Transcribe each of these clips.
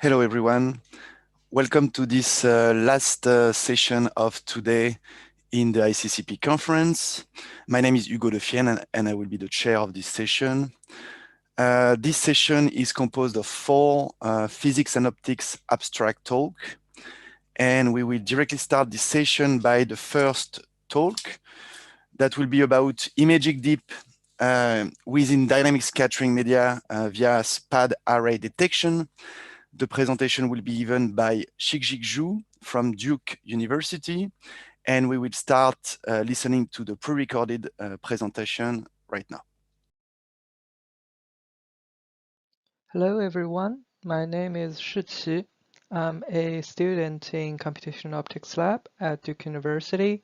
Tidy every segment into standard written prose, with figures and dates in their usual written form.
Hello, everyone. Welcome to this last session of today in the ICCP conference. My name is Hugo Defienne, and I will be the chair of this session. This session is composed of four physics and optics abstract talk, and we will directly start this session by the first talk that will be about imaging deep within dynamic scattering media via SPAD array detection. The presentation will be given by Shikjik Zhu from Duke University, and we will start listening to the pre-recorded presentation right now. Hello, everyone. My name is Shiqi. I'm a student in Computational Optics Lab at Duke University.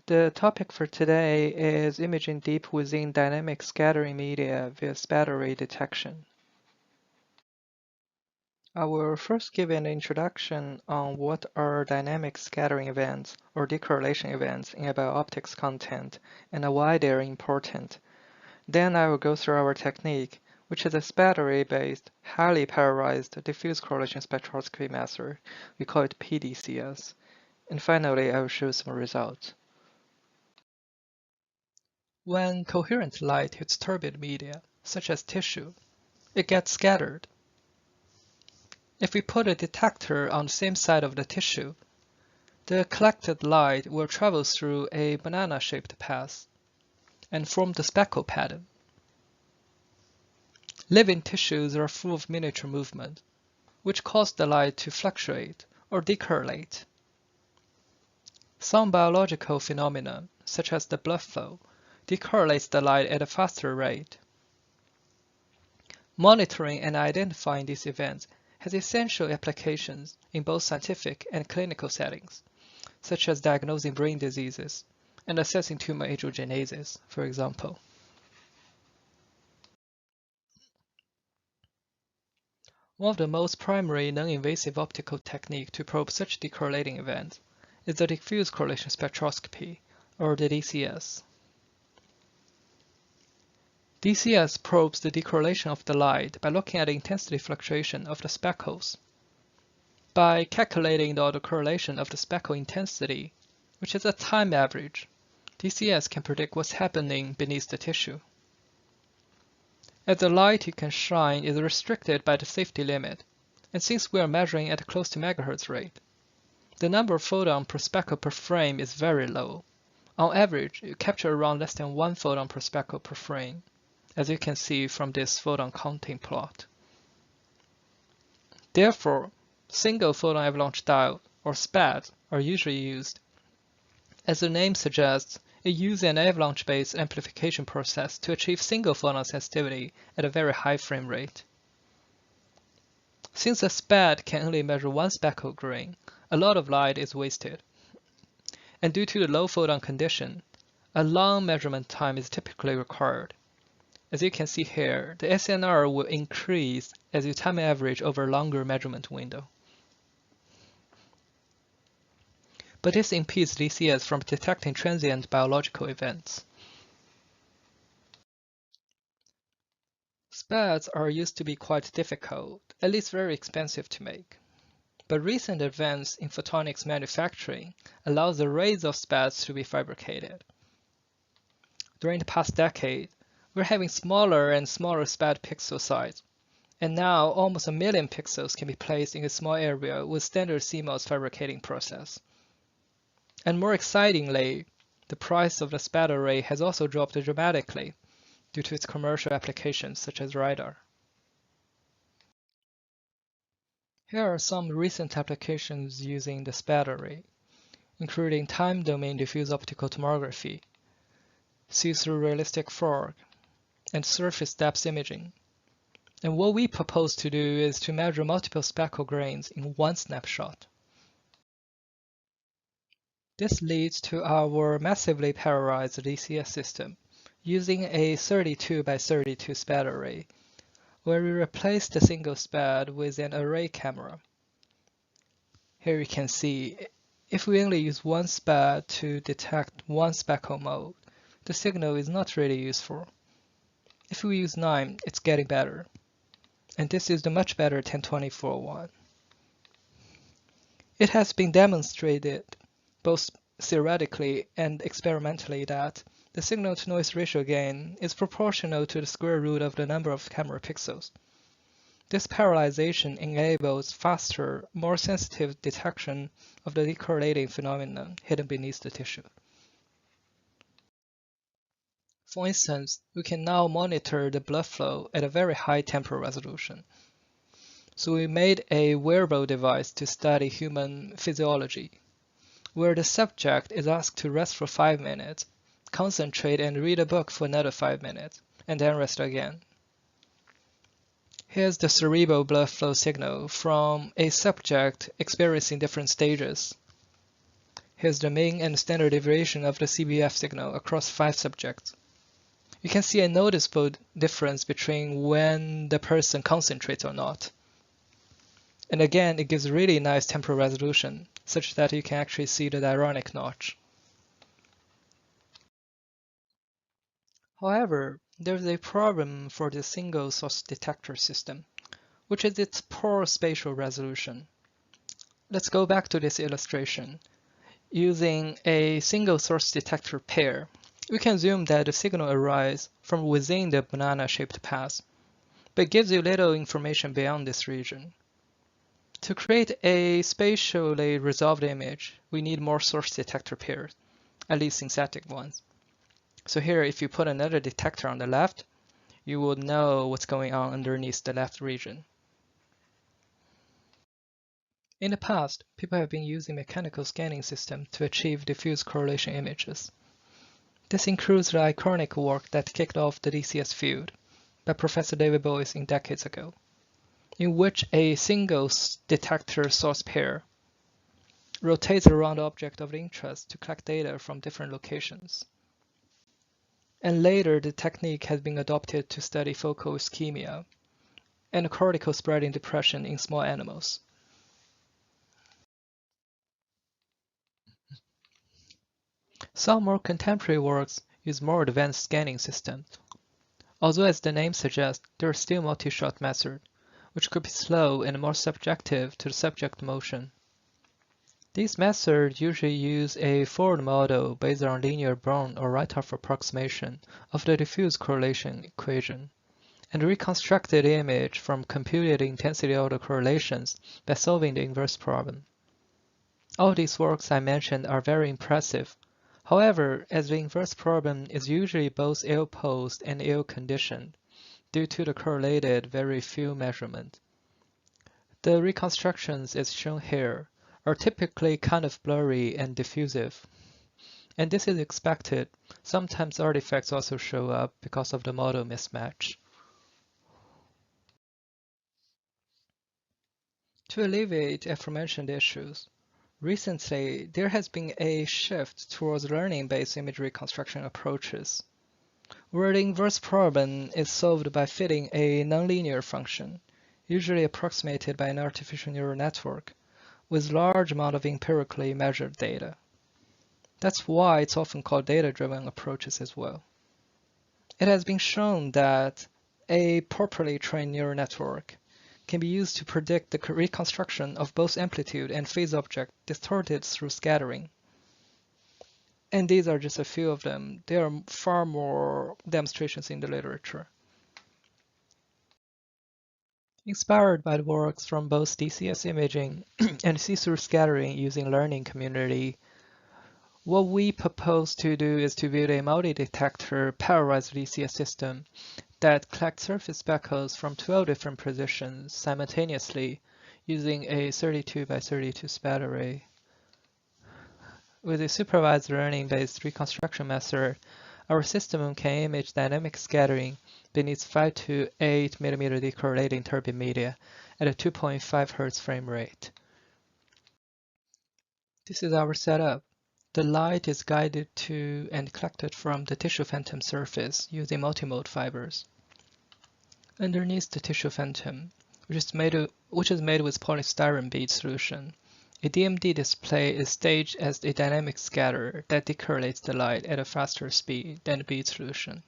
The topic for today is imaging deep within dynamic scattering media via SPAD array detection. I will first give an introduction on what are dynamic scattering events or decorrelation events in a bio-optics content and why they are important. Then I will go through our technique, which is a SPAD array-based, highly pairized diffuse correlation spectroscopy method. We call it PDCS. And finally, I will show some results. When coherent light hits turbid media, such as tissue, it gets scattered. If we put a detector on the same side of the tissue, the collected light will travel through a banana-shaped path and form the speckle pattern. Living tissues are full of miniature movement, which cause the light to fluctuate or decorrelate. Some biological phenomena, such as the blood flow, decorrelates the light at a faster rate. Monitoring and identifying these events has essential applications in both scientific and clinical settings, such as diagnosing brain diseases and assessing tumor angiogenesis, for example. One of the most primary non-invasive optical techniques to probe such decorrelating events is the diffuse correlation spectroscopy, or the DCS. DCS probes the decorrelation of the light by looking at the intensity fluctuation of the speckles. By calculating the autocorrelation of the speckle intensity, which is a time average, DCS can predict what's happening beneath the tissue. As the light it can shine is restricted by the safety limit, and since we are measuring at close to megahertz rate, the number of photons per speckle per frame is very low. On average, you capture around less than 1 photon per speckle per frame, as you can see from this photon counting plot. Therefore, single photon avalanche diode, or SPADs, are usually used. As the name suggests, it uses an avalanche-based amplification process to achieve single photon sensitivity at a very high frame rate. Since a SPAD can only measure one speckle grain, a lot of light is wasted. And due to the low photon condition, a long measurement time is typically required. As you can see here, the SNR will increase as you time average over a longer measurement window. But this impedes DCS from detecting transient biological events. SPADs are used to be quite difficult, at least very expensive to make. But recent advances in photonics manufacturing allows the arrays of SPADs to be fabricated. During the past decade, we're having smaller and smaller SPAD pixel size, and now almost 1 million pixels can be placed in a small area with standard CMOS fabricating process. And more excitingly, the price of the SPAD array has also dropped dramatically due to its commercial applications such as radar. Here are some recent applications using the SPAD array, including time-domain diffuse optical tomography, see-through realistic fog, and surface depth imaging. And what we propose to do is to measure multiple speckle grains in one snapshot. This leads to our massively pairized DCS system using a 32 by 32 SPAD array, where we replace the single SPAD with an array camera. Here you can see, if we only use one SPAD to detect one speckle mode, the signal is not really useful. If we use 9, it's getting better. and this is the much better 1024 one. It has been demonstrated, both theoretically and experimentally, that the signal-to-noise ratio gain is proportional to the square root of the number of camera pixels. This parallelization enables faster, more sensitive detection of the decorrelating phenomenon hidden beneath the tissue. For instance, we can now monitor the blood flow at a very high temporal resolution. So we made a wearable device to study human physiology, where the subject is asked to rest for 5 minutes, concentrate and read a book for another 5 minutes, and then rest again. Here's the cerebral blood flow signal from a subject experiencing different stages. Here's the mean and standard deviation of the CBF signal across 5 subjects. You can see a noticeable difference between when the person concentrates or not. And again, it gives really nice temporal resolution, such that you can actually see the ironic notch. However, there's a problem for the single source detector system, which is its poor spatial resolution. Let's go back to this illustration. Using a single source detector pair, we can assume that the signal arises from within the banana-shaped path, but gives you little information beyond this region. To create a spatially resolved image, we need more source detector pairs, at least synthetic ones. So here, if you put another detector on the left, you will know what's going on underneath the left region. In the past, people have been using mechanical scanning systems to achieve diffuse correlation images. This includes the iconic work that kicked off the DCS field by Professor David Boyce decades ago, in which a single detector source pair rotates around the object of interest to collect data from different locations. And later, the technique has been adopted to study focal ischemia and cortical spreading depression in small animals. Some more contemporary works use more advanced scanning systems, although as the name suggests, there are still multi-shot methods, which could be slow and more subjective to the subject motion. These methods usually use a forward model based on linear Born or right-half approximation of the diffuse correlation equation, and reconstruct the image from computed intensity autocorrelations by solving the inverse problem. All these works I mentioned are very impressive. However, as the inverse problem is usually both ill-posed and ill-conditioned due to the correlated very few measurements, the reconstructions as shown here are typically kind of blurry and diffusive. And this is expected. Sometimes artifacts also show up because of the model mismatch. To alleviate aforementioned issues, recently there has been a shift towards learning-based image reconstruction approaches, where the inverse problem is solved by fitting a nonlinear function, usually approximated by an artificial neural network, with large amount of empirically measured data. That's why it's often called data-driven approaches as well. It has been shown that a properly trained neural network can be used to predict the reconstruction of both amplitude and phase object distorted through scattering. And these are just a few of them. There are far more demonstrations in the literature. Inspired by the works from both DCS imaging and see-through scattering using learning community, what we propose to do is to build a multi-detector polarized DCS system that collects surface speckles from 12 different positions simultaneously using a 32 by 32 spat array. With a supervised learning-based reconstruction method, our system can image dynamic scattering beneath 5 to 8 mm decorrelating turbid media at a 2.5 Hz frame rate. This is our setup. The light is guided to and collected from the tissue phantom surface using multimode fibers. Underneath the tissue phantom, which is made with polystyrene bead solution, a DMD display is staged as a dynamic scatter that decorrelates the light at a faster speed than the bead solution.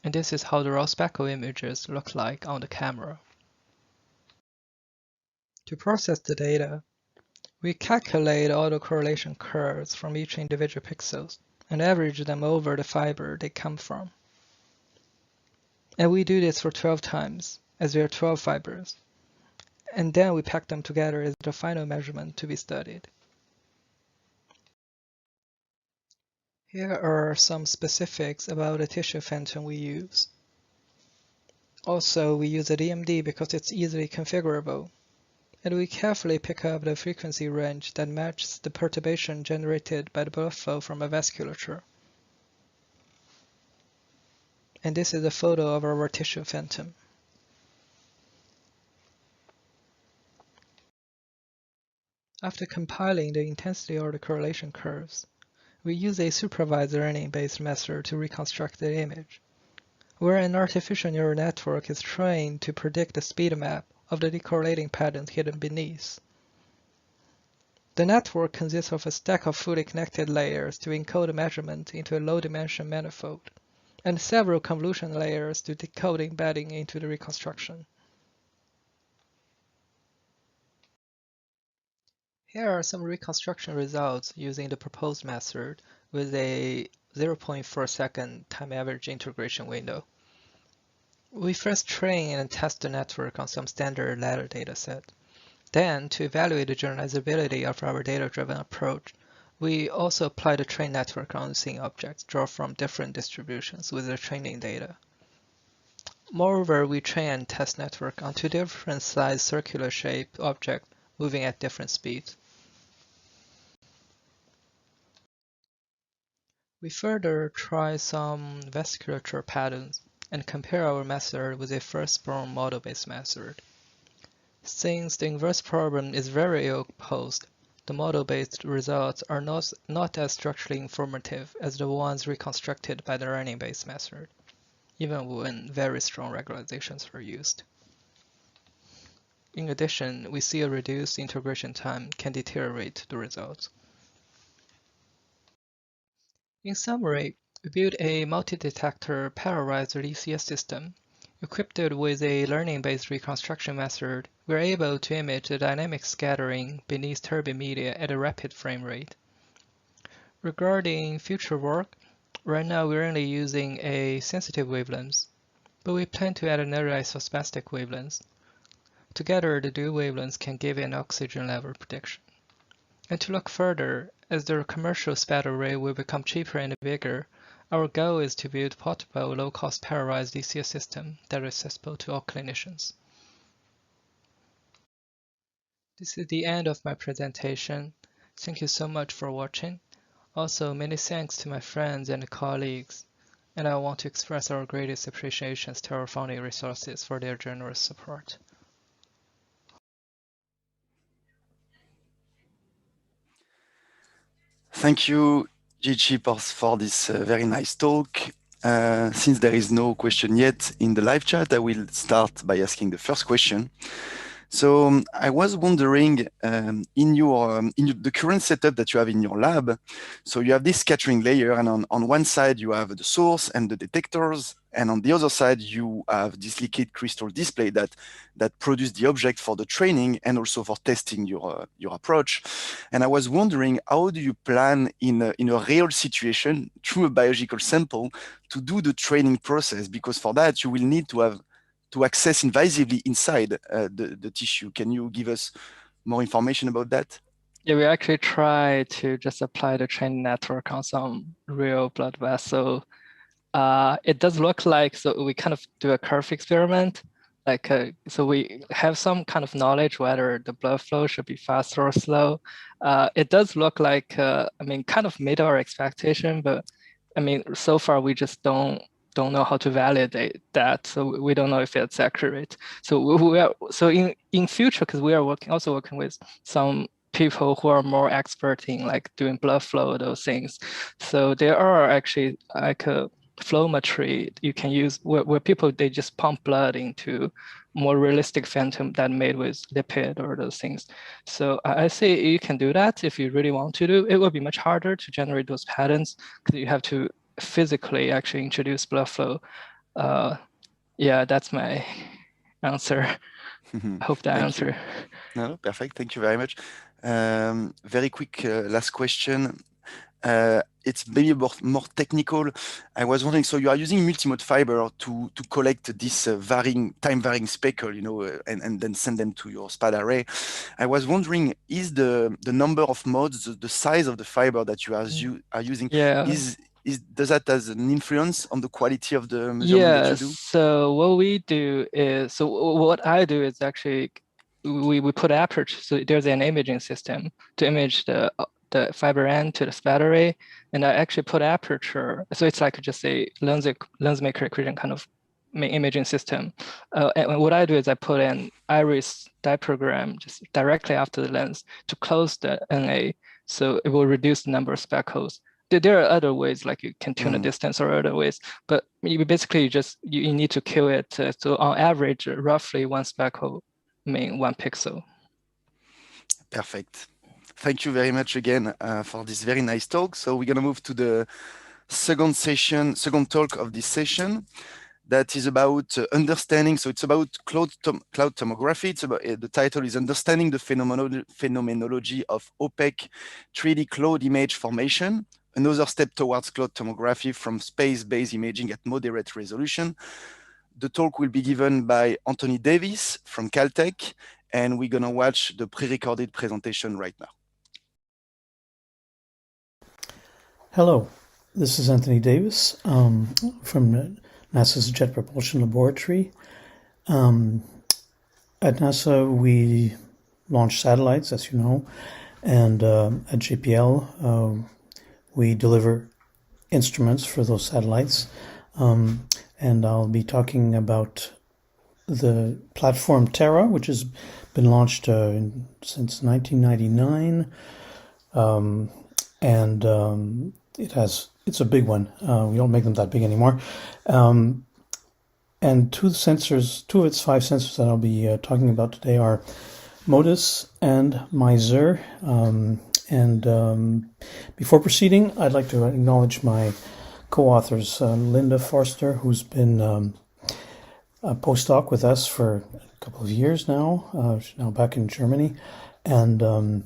And this is how the raw speckle images look like on the camera. To process the data, we calculate autocorrelation curves from each individual pixels and average them over the fiber they come from. And we do this for 12 times, as there are 12 fibers. And then we pack them together as the final measurement to be studied. Here are some specifics about the tissue phantom we use. Also, we use a DMD because it's easily configurable, and we carefully pick up the frequency range that matches the perturbation generated by the blood flow from a vasculature. And this is a photo of our tissue phantom. After compiling the intensity autocorrelation curves, we use a supervised learning-based method to reconstruct the image, where an artificial neural network is trained to predict the speed map of the decorrelating patterns hidden beneath. The network consists of a stack of fully connected layers to encode a measurement into a low-dimension manifold, and several convolution layers to decode embedding into the reconstruction. Here are some reconstruction results using the proposed method with a 0.4 second time average integration window. We first train and test the network on some standard ladder dataset. Then, to evaluate the generalizability of our data-driven approach, we also apply the trained network on scene objects drawn from different distributions with the training data. Moreover, we train and test network on two different size circular shaped objects moving at different speeds. We further try some vasculature patterns and compare our method with a first-born model-based method. Since the inverse problem is very ill posed, the model-based results are not as structurally informative as the ones reconstructed by the learning-based method, even when very strong regularizations are used. In addition, we see a reduced integration time can deteriorate the results. In summary, we built a multi-detector parallelized DCS system. Equipped with a learning-based reconstruction method, we are able to image the dynamic scattering beneath turbid media at a rapid frame rate. Regarding future work, right now we're only using a sensitive wavelength, but we plan to add another isospastic wavelength. Together, the dual wavelengths can give an oxygen level prediction. And to look further, as the commercial SPAD array will become cheaper and bigger, our goal is to build a portable, low-cost parallelized DCS system that is accessible to all clinicians. This is the end of my presentation. Thank you so much for watching. Also, many thanks to my friends and colleagues, and I want to express our greatest appreciations to our funding resources for their generous support. Thank you, Gigi, for this very nice talk. Since there is no question yet in the live chat, I will start by asking the first question. So I was wondering, in the current setup that you have in your lab, so you have this scattering layer, and on one side you have the source and the detectors, and on the other side you have this liquid crystal display that produce the object for the training and also for testing your approach. And I was wondering, how do you plan in a real situation through a biological sample to do the training process? Because for that you will need to access invisively inside the tissue. Can you give us more information about that? Yeah, we actually try to just apply the training network on some real blood vessel. It does look like, so we kind of do a curve experiment. So we have some kind of knowledge whether the blood flow should be fast or slow. It does look like, kind of made our expectation, but so far we just don't know how to validate that. So we don't know if it's accurate. So in future, because we are also working with some people who are more expert in like doing blood flow, those things. So there are actually like a flowmetry you can use where people, they just pump blood into more realistic phantom that made with lipid or those things. So I say you can do that if you really want to do. It will be much harder to generate those patterns because you have to physically actually introduce blood flow Yeah, that's my answer. I hope that Thank you. answer. No, perfect. Thank you very much. Very quick last question. It's maybe more technical. I was wondering, so you are using multimode fiber to collect this time varying speckle, and then send them to your SPAD array. I was wondering, is the number of modes, the size of the fiber that you are using, Yeah. does that has an influence on the quality of the measurement that you Yes. do? So what we do is, so what I do is actually we put aperture. So there's an imaging system to image the fiber end to the SPAD array, and I actually put aperture. So it's like just a lens maker equation kind of imaging system. And what I do is I put an iris diaprogram just directly after the lens to close the NA, so it will reduce the number of speckles. There are other ways, like you can tune the distance or other ways, but you basically just you need to kill it. So on average, roughly one speckle mean 1 pixel. Perfect. Thank you very much again for this very nice talk. So we're going to move to the second talk of this session. That is about understanding. So it's about cloud tomography. It's about the title is Understanding the Phenomenology of Opaque 3D cloud image formation. Another step towards cloud tomography from space-based imaging at moderate resolution. The talk will be given by Anthony Davis from Caltech, and we're gonna watch the pre-recorded presentation right now. Hello, this is Anthony Davis from NASA's Jet Propulsion Laboratory. At NASA, we launch satellites, as you know, and at JPL, we deliver instruments for those satellites. And I'll be talking about the platform Terra, which has been launched since 1999. It's a big one. We don't make them that big anymore. And two of its 5 sensors that I'll be talking about today are MODIS and MISER. Before proceeding, I'd like to acknowledge my co-authors, Linda Forster, who's been a postdoc with us for a couple of years now. She's now back in Germany. And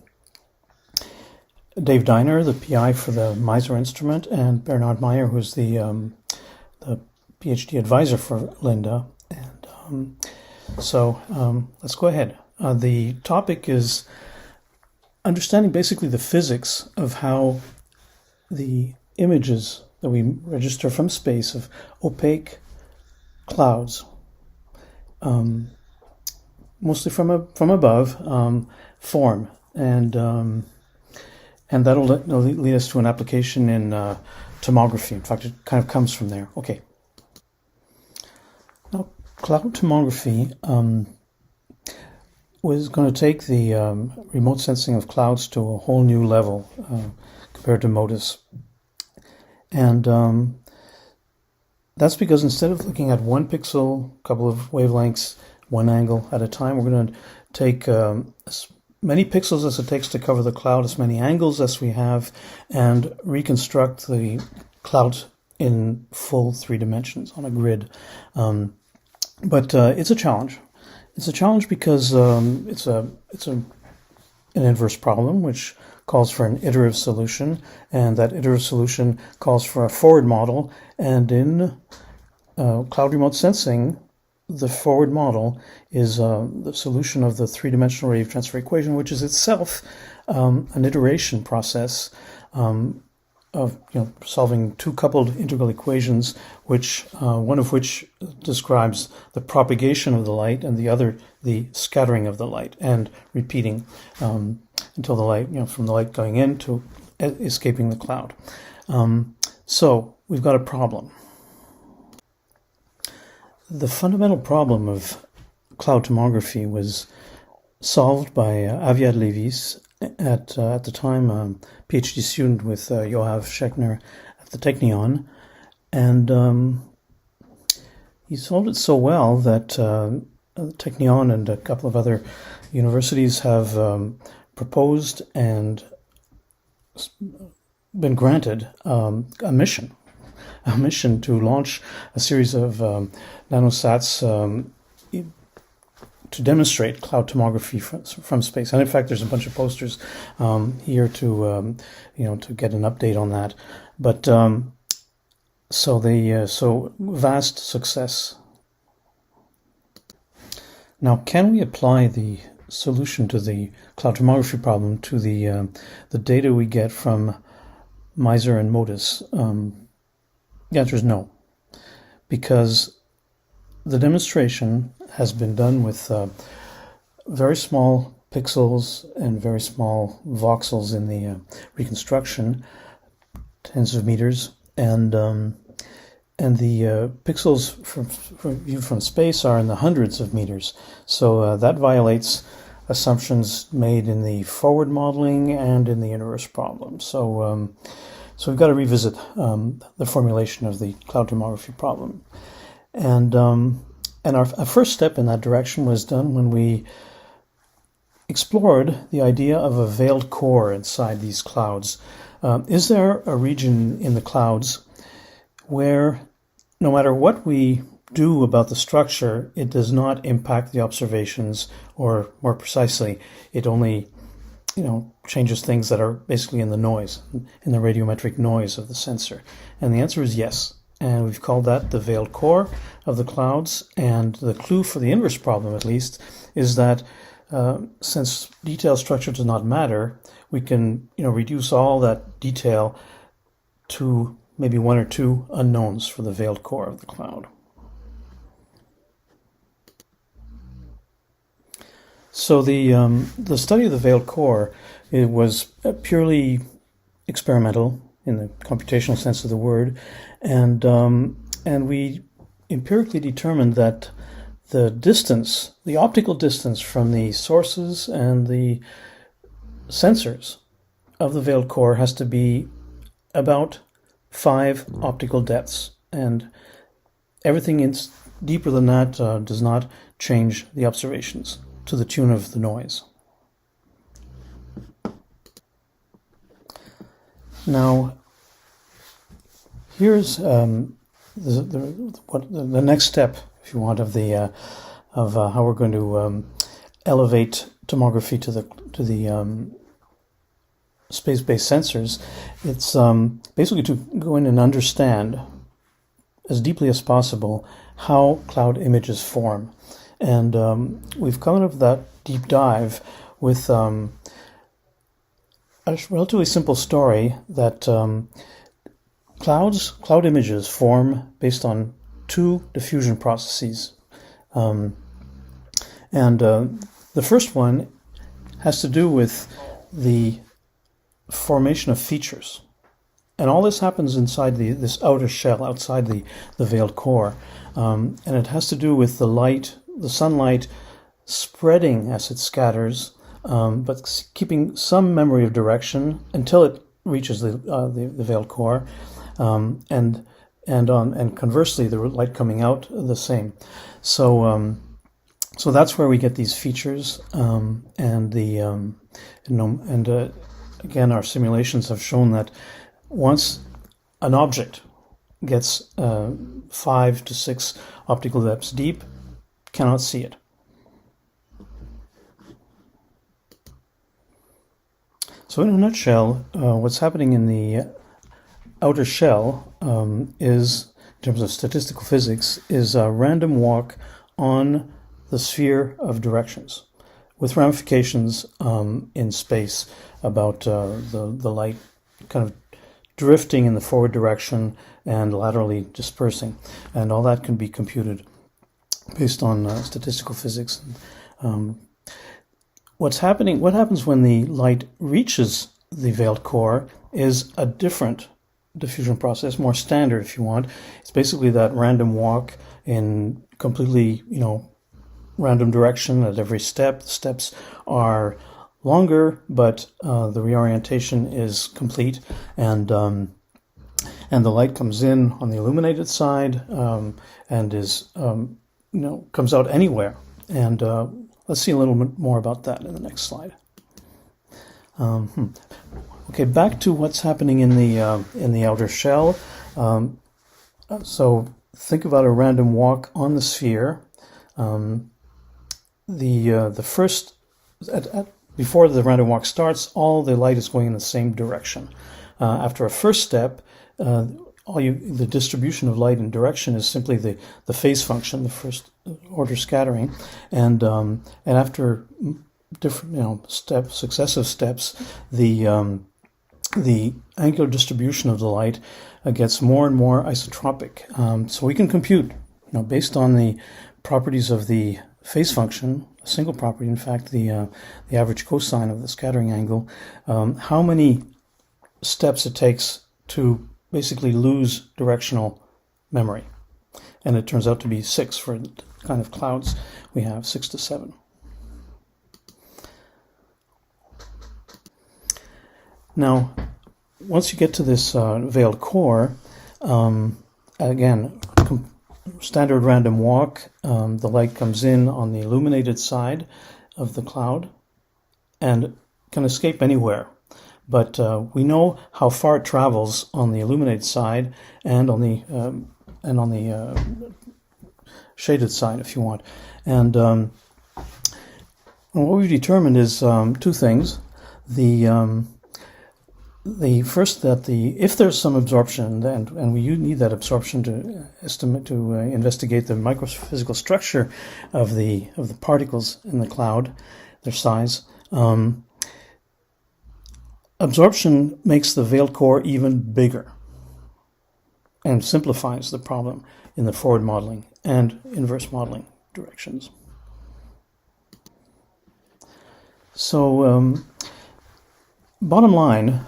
Dave Diner, the PI for the MISER instrument, and Bernard Meyer, who's the PhD advisor for Linda. And let's go ahead. The topic is understanding basically the physics of how the images that we register from space of opaque clouds, mostly from above, form. And that'll lead us to an application in tomography. In fact, it kind of comes from there. Okay. Now, cloud tomography was going to take the remote sensing of clouds to a whole new level compared to MODIS. And that's because instead of looking at one pixel, a couple of wavelengths, one angle at a time, we're going to take as many pixels as it takes to cover the cloud, as many angles as we have, and reconstruct the cloud in full 3 dimensions on a grid. But it's a challenge. It's a challenge because it's an inverse problem, which calls for an iterative solution, and that iterative solution calls for a forward model. And in cloud remote sensing, the forward model is the solution of the 3-dimensional wave transfer equation, which is itself an iteration process of solving 2 coupled integral equations, which one of which describes the propagation of the light, and the other the scattering of the light, and repeating until the light, from the light going in to escaping the cloud. So we've got a problem. The fundamental problem of cloud tomography was solved by Aviad Levis, at the time PhD student with Yoav Schechner at the Technion, and he solved it so well that Technion and a couple of other universities have proposed and been granted a mission a mission to launch a series of nanosats to demonstrate cloud tomography from space. And in fact, there's a bunch of posters here to to get an update on that. But so vast success. Now, can we apply the solution to the cloud tomography problem to the data we get from MISR and MODIS? The answer is no, because the demonstration has been done with very small pixels and very small voxels in the reconstruction, tens of meters, and the pixels viewed from space are in the hundreds of meters. So that violates assumptions made in the forward modeling and in the inverse problem. So we've got to revisit the formulation of the cloud tomography problem. And our first step in that direction was done when we explored the idea of a veiled core inside these clouds. Is there a region in the clouds where no matter what we do about the structure, it does not impact the observations, or more precisely, it only changes things that are basically in the noise, in the radiometric noise of the sensor? And the answer is yes. And we've called that the veiled core of the clouds. And the clue for the inverse problem, at least, is that since detail structure does not matter, we can reduce all that detail to maybe one or two unknowns for the veiled core of the cloud. So the study of the veiled core, it was purely experimental in the computational sense of the word, and we empirically determined that the distance, the optical distance from the sources and the sensors of the veiled core has to be about 5 optical depths, and everything deeper than that does not change the observations to the tune of the noise. Now, here's the next step, if you want, of how we're going to elevate tomography to the space-based sensors. It's basically to go in and understand as deeply as possible how cloud images form. And we've come out of that deep dive with a relatively simple story that cloud images form based on 2 diffusion processes. And the first one has to do with the formation of features. And all this happens inside this outer shell, outside the veiled core. And it has to do with the sunlight spreading as it scatters, but keeping some memory of direction until it reaches the veiled core. And conversely, the light coming out the same. So that's where we get these features, again, our simulations have shown that once an object gets 5 to 6 optical depths deep, cannot see it. So in a nutshell, what's happening in the outer shell is, in terms of statistical physics, is a random walk on the sphere of directions, with ramifications in space about the light kind of drifting in the forward direction and laterally dispersing. And all that can be computed based on statistical physics. What happens when the light reaches the veiled core is a different diffusion process, more standard if you want. It's basically that random walk in completely, random direction at every step. The steps are longer, but the reorientation is complete, and the light comes in on the illuminated side and is comes out anywhere. And let's see a little bit more about that in the next slide. Okay, back to what's happening in the outer shell. So think about a random walk on the sphere. The first before the random walk starts, all the light is going in the same direction. After a first step, the distribution of light and direction is simply the phase function, the first order scattering, and after different successive steps, the angular distribution of the light gets more and more isotropic. So we can compute, based on the properties of the phase function, a single property, in fact, the average cosine of the scattering angle, how many steps it takes to basically lose directional memory. And it turns out to be 6 for the kind of clouds we have, 6 to 7. Now, once you get to this veiled core, again, standard random walk, the light comes in on the illuminated side of the cloud and can escape anywhere. But we know how far it travels on the illuminated side and on the shaded side, if you want. And what we've determined is two things. The first, that if there's some absorption, and we need that absorption to estimate, to investigate the microphysical structure of the particles in the cloud, their size. Absorption makes the veiled core even bigger and simplifies the problem in the forward modeling and inverse modeling directions. So, bottom line,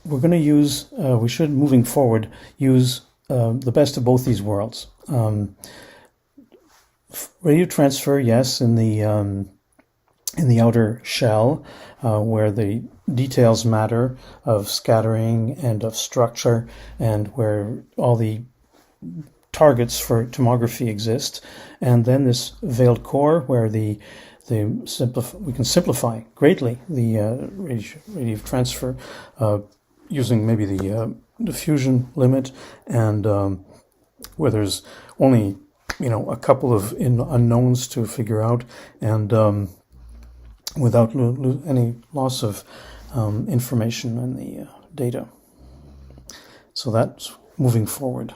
we're going to use, we should, moving forward, use the best of both these worlds. Radio transfer, yes, in the outer shell, where the details matter of scattering and of structure, and where all the targets for tomography exist, and then this veiled core where we can simplify greatly the radiative transfer using maybe the diffusion limit, and where there's only a couple of unknowns to figure out, and without any loss of information in the data. So that's moving forward.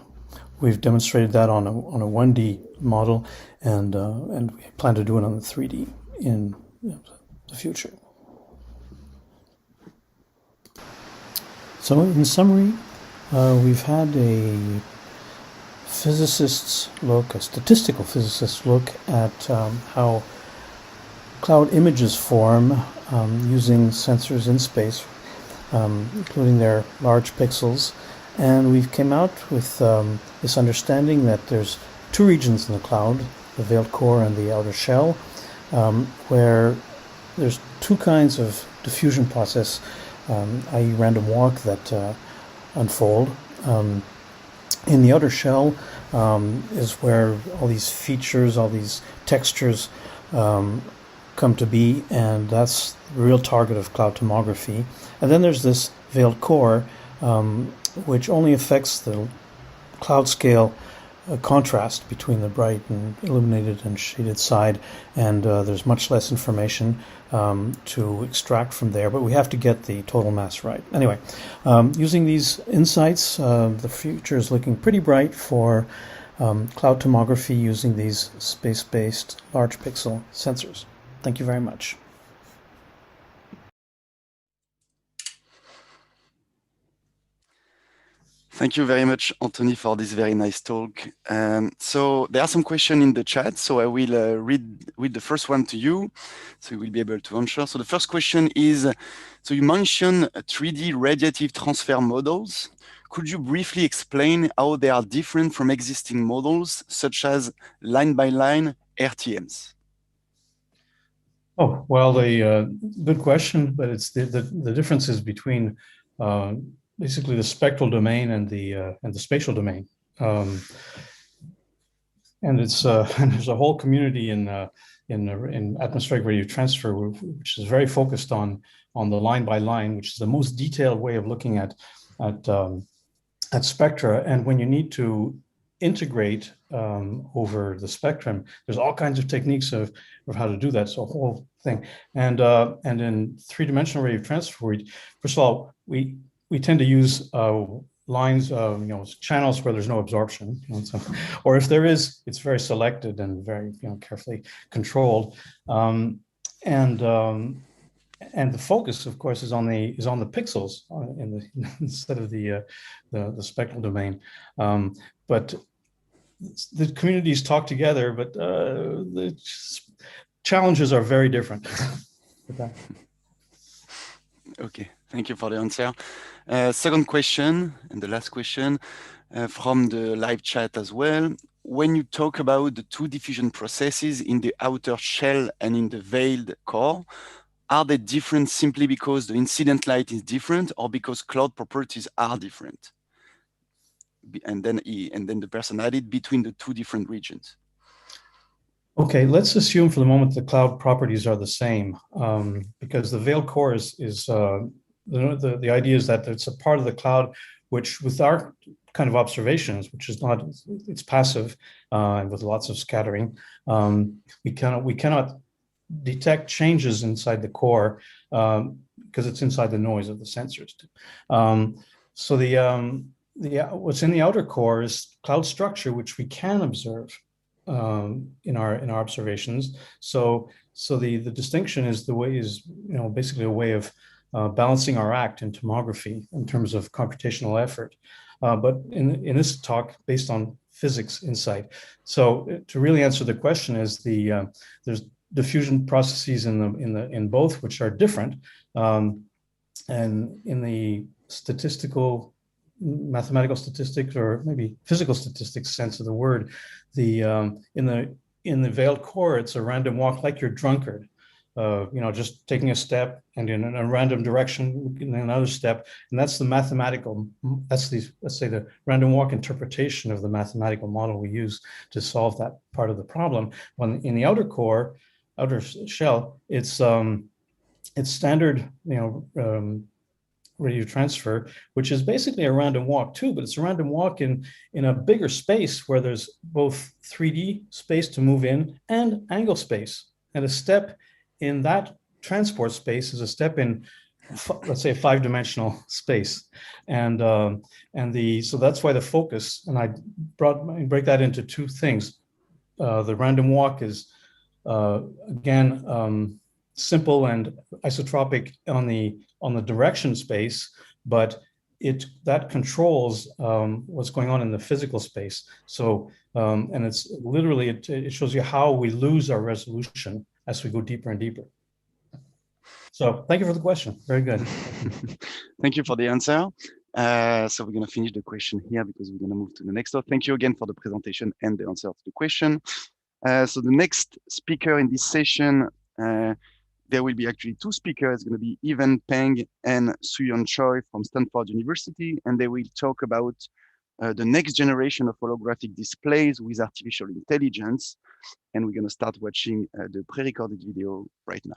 We've demonstrated that on a 1D model, and we plan to do it on the 3D in the future. So in summary, we've had a statistical physicist's look at how cloud images form using sensors in space, including their large pixels. And we've come out with this understanding that there's two regions in the cloud, the veiled core and the outer shell, where there's two kinds of diffusion process, i.e. random walk, that unfold. In the outer shell is where all these features, all these textures come to be, and that's the real target of cloud tomography. And then there's this veiled core, which only affects the cloud scale contrast between the bright and illuminated and shaded side, and there's much less information to extract from there, but we have to get the total mass right. Anyway, using these insights, the future is looking pretty bright for cloud tomography using these space-based large pixel sensors. Thank you very much. Thank you very much, Anthony, for this very nice talk. So there are some questions in the chat, so I will read the first one to you, so you will be able to answer. So the first question is, so you mentioned 3D radiative transfer models. Could you briefly explain how they are different from existing models, such as line-by-line RTMs? Oh, well, good question, but it's the differences between basically the spectral domain and the spatial domain, and it's and there's a whole community in atmospheric radio transfer which is very focused on the line by line, which is the most detailed way of looking at spectra, and when you need to integrate over the spectrum, there's all kinds of techniques of how to do that. So a whole thing, and in three-dimensional radiative transfer, first of all, we tend to use lines, channels where there's no absorption, or if there is, it's very selected and very carefully controlled, and the focus, of course, is on the pixels instead of the spectral domain. But the communities talk together, but the challenges are very different. Okay, thank you for the answer. Second question, and the last question from the live chat as well. When you talk about the two diffusion processes in the outer shell and in the veiled core, are they different simply because the incident light is different, or because cloud properties are different? And then the person added between the two different regions. Okay, let's assume for the moment the cloud properties are the same, because the veiled core is the idea is that it's a part of the cloud which, with our kind of observations, which is not, it's passive and with lots of scattering, we cannot detect changes inside the core because it's inside the noise of the sensors. So what's in the outer core is cloud structure, which we can observe in our observations. So the distinction is basically a way of balancing our act in tomography in terms of computational effort. But in this talk, based on physics insight. So to really answer the question is there's diffusion processes in both, which are different, and in the mathematical statistics, or maybe physical statistics sense of the word, in the veiled core, it's a random walk, like your drunkard, just taking a step and in a random direction in another step, and that's the mathematical. Let's say the random walk interpretation of the mathematical model we use to solve that part of the problem. When in the outer core, outer shell, it's standard, radiative transfer, which is basically a random walk too, but it's a random walk in a bigger space where there's both 3D space to move in and angle space. And a step in that transport space is a step in, let's say, a 5-dimensional space. And so that's why the focus, and I break that into two things. The random walk is again simple and isotropic on the direction space, but that controls what's going on in the physical space. So and it's literally it shows you how we lose our resolution as we go deeper and deeper. So thank you for the question. Very good. Thank you for the answer. So we're going to finish the question here because we're going to move to the next one. Thank you again for the presentation and the answer to the question. So the next speaker in this session, there will be actually two speakers. It's going to be Evan Peng and Suyun Choi from Stanford University, and they will talk about the next generation of holographic displays with artificial intelligence. And we're going to start watching the pre-recorded video right now.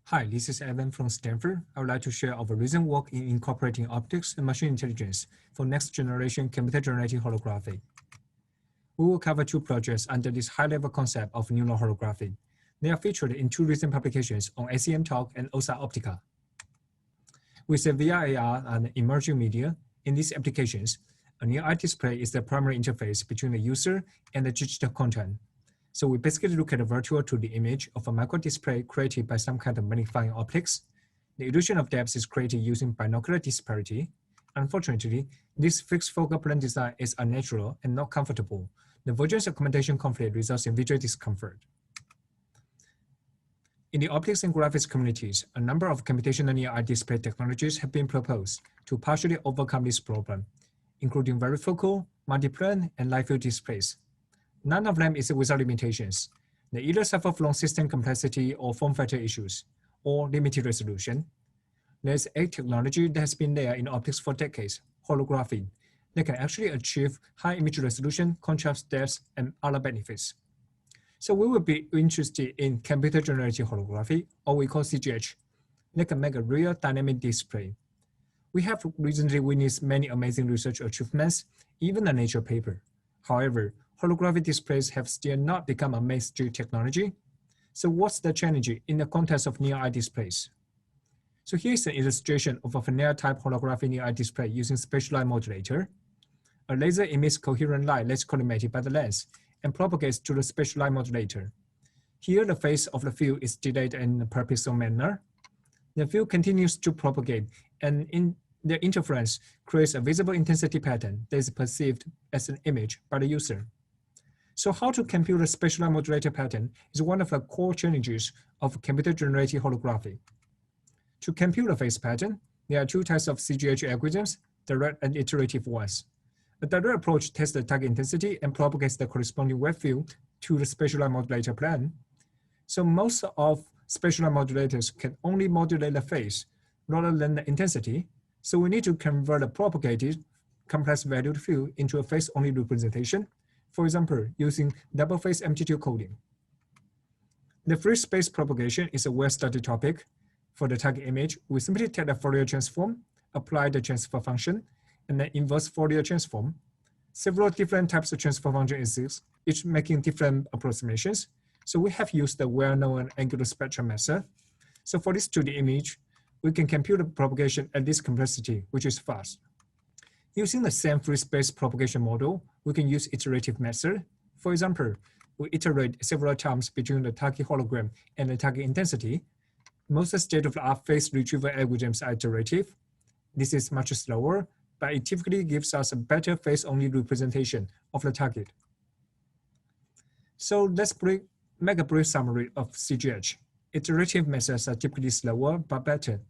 Hi, this is Evan from Stanford. I would like to share our recent work in incorporating optics and machine intelligence for next-generation computer-generated holography. We will cover two projects under this high-level concept of neural holography. They are featured in two recent publications on ACM Talk and OSA Optica. With the VR, AR, and emerging media, in these applications, a near eye display is the primary interface between the user and the digital content. So we basically look at the virtual to the image of a micro display created by some kind of magnifying optics. The illusion of depth is created using binocular disparity. Unfortunately, this fixed focal plane design is unnatural and not comfortable. The vergence augmentation conflict results in visual discomfort. In the optics and graphics communities, a number of computational near-eye display technologies have been proposed to partially overcome this problem, including varifocal, multiplane, and live-field displays. None of them is without limitations. They either suffer from system complexity or form factor issues, or limited resolution. There's a technology that has been there in optics for decades, holography, that can actually achieve high image resolution, contrast depth, and other benefits. So we will be interested in computer-generated holography, or we call CGH, that can make a real dynamic display. We have recently witnessed many amazing research achievements, even a Nature paper. However, holographic displays have still not become a mainstream technology. So what's the challenge in the context of near-eye displays? So here's an illustration of a Fourier-type holographic near-eye display using spatial light modulator. A laser emits coherent light that's collimated by the lens and propagates to the spatial light modulator. Here, the phase of the field is delayed in a per pixel manner. The field continues to propagate, and in the interference creates a visible intensity pattern that is perceived as an image by the user. So how to compute a spatial light modulator pattern is one of the core challenges of computer-generated holography. To compute a phase pattern, there are two types of CGH algorithms, direct and iterative ones. A direct approach tests the target intensity and propagates the corresponding wave field to the spatial light modulator plane. So most of spatial light modulators can only modulate the phase rather than the intensity. So we need to convert a propagated complex valued field into a phase-only representation, for example, using double phase amplitude coding. The free space propagation is a well-studied topic. For the target image, we simply take the Fourier transform, apply the transfer function, and then inverse Fourier transform. Several different types of transfer function exist, each making different approximations. So we have used the well-known angular spectrum method. So for this 2D image, we can compute the propagation at this complexity, which is fast. Using the same free space propagation model, we can use iterative method. For example, we iterate several times between the target hologram and the target intensity. Most state-of-the-art phase retrieval algorithms are iterative. This is much slower, but it typically gives us a better phase-only representation of the target. So let's make a brief summary of CGH. Iterative methods are typically slower but better,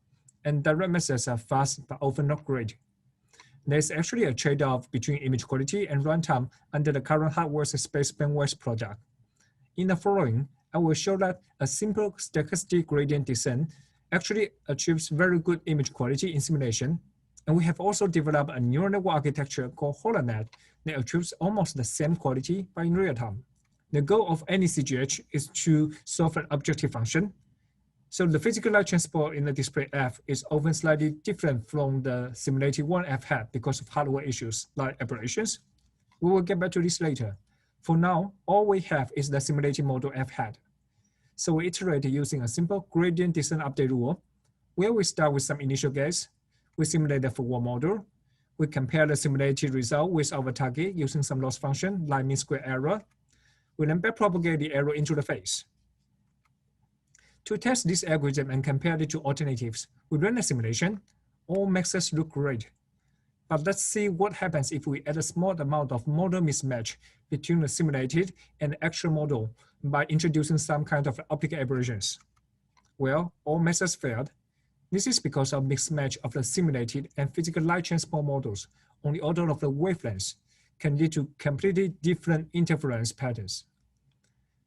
and direct methods are fast but often not great. There's actually a trade-off between image quality and runtime under the current hardware space bandwidth product. In the following, I will show that a simple stochastic gradient descent actually achieves very good image quality in simulation. And we have also developed a neural network architecture called HoloNet that achieves almost the same quality but in real time. The goal of any CGH is to solve an objective function. So the physical light transport in the display F is often slightly different from the simulated one F hat because of hardware issues like aberrations. We will get back to this later. For now, all we have is the simulated model F hat. So we iterate using a simple gradient descent update rule, where we start with some initial guess. We simulate the Fourier model. We compare the simulated result with our target using some loss function like mean square error. We then backpropagate the error into the phase. To test this algorithm and compare it to alternatives, we run a simulation. All makes us look great. But let's see what happens if we add a small amount of model mismatch between the simulated and the actual model by introducing some kind of optical aberrations. Well, all methods failed. This is because of mismatch of the simulated and physical light transport models on the order of the wavelengths can lead to completely different interference patterns.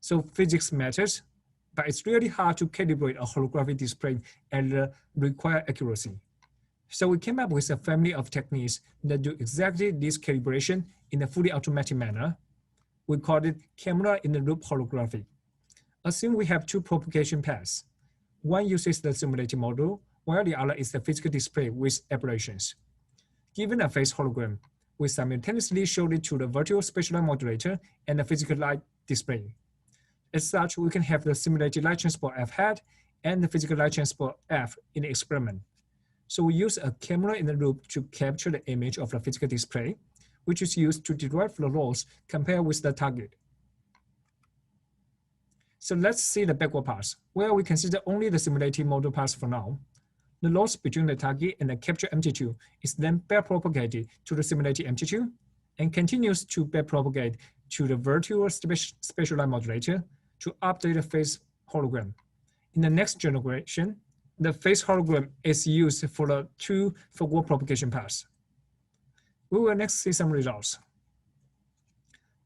So physics matters, but it's really hard to calibrate a holographic display at the required accuracy. So we came up with a family of techniques that do exactly this calibration in a fully automatic manner. We call it camera-in-the-loop holography. Assume we have two propagation paths. One uses the simulated model, while the other is the physical display with aberrations. Given a phase hologram, we simultaneously show it to the virtual spatial light modulator and the physical light display. As such, we can have the simulated light transport F hat and the physical light transport F in the experiment. So we use a camera in the loop to capture the image of the physical display, which is used to derive the loss compared with the target. So let's see the backward pass, where we consider only the simulated model pass for now. The loss between the target and the capture amplitude is then backpropagated to the simulated amplitude and continues to backpropagate to the virtual spatial light modulator to update the phase hologram. In the next generation, the phase hologram is used for the two forward propagation paths. We will next see some results.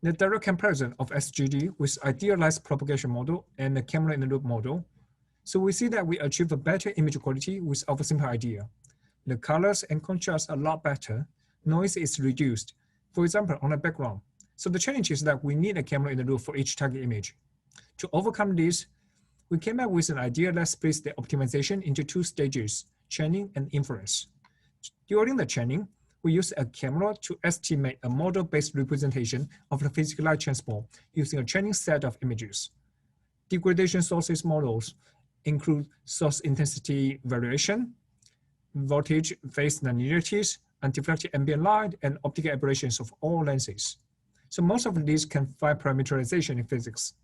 The direct comparison of SGD with idealized propagation model and the camera-in-the-loop model. So we see that we achieve a better image quality with our simple idea. The colors and contrast are a lot better. Noise is reduced, for example, on the background. So the challenge is that we need a camera-in-the-loop for each target image. To overcome this, we came up with an idea that splits the optimization into two stages, training and inference. During the training, we use a camera to estimate a model-based representation of the physical light transport using a training set of images. Degradation sources models include source intensity variation, voltage phase nonlinearities, undiflected ambient light, and optical aberrations of all lenses. So most of these can find parameterization in physics.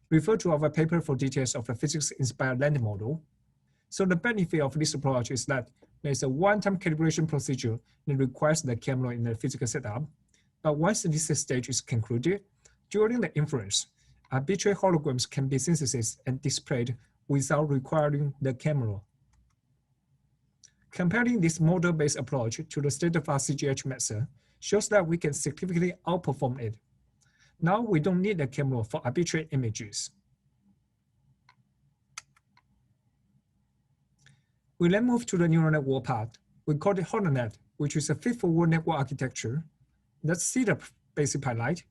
Refer to our paper for details of the physics-inspired lens model. So the benefit of this approach is that there's a one-time calibration procedure that requires the camera in the physical setup. But once this stage is concluded, during the inference, arbitrary holograms can be synthesized and displayed without requiring the camera. Comparing this model-based approach to the state-of-art CGH method shows that we can significantly outperform it. Now we don't need a camera for arbitrary images. We then move to the neural network part. We call it HoloNet, which is a feed-forward network architecture. Let's see the basic highlight.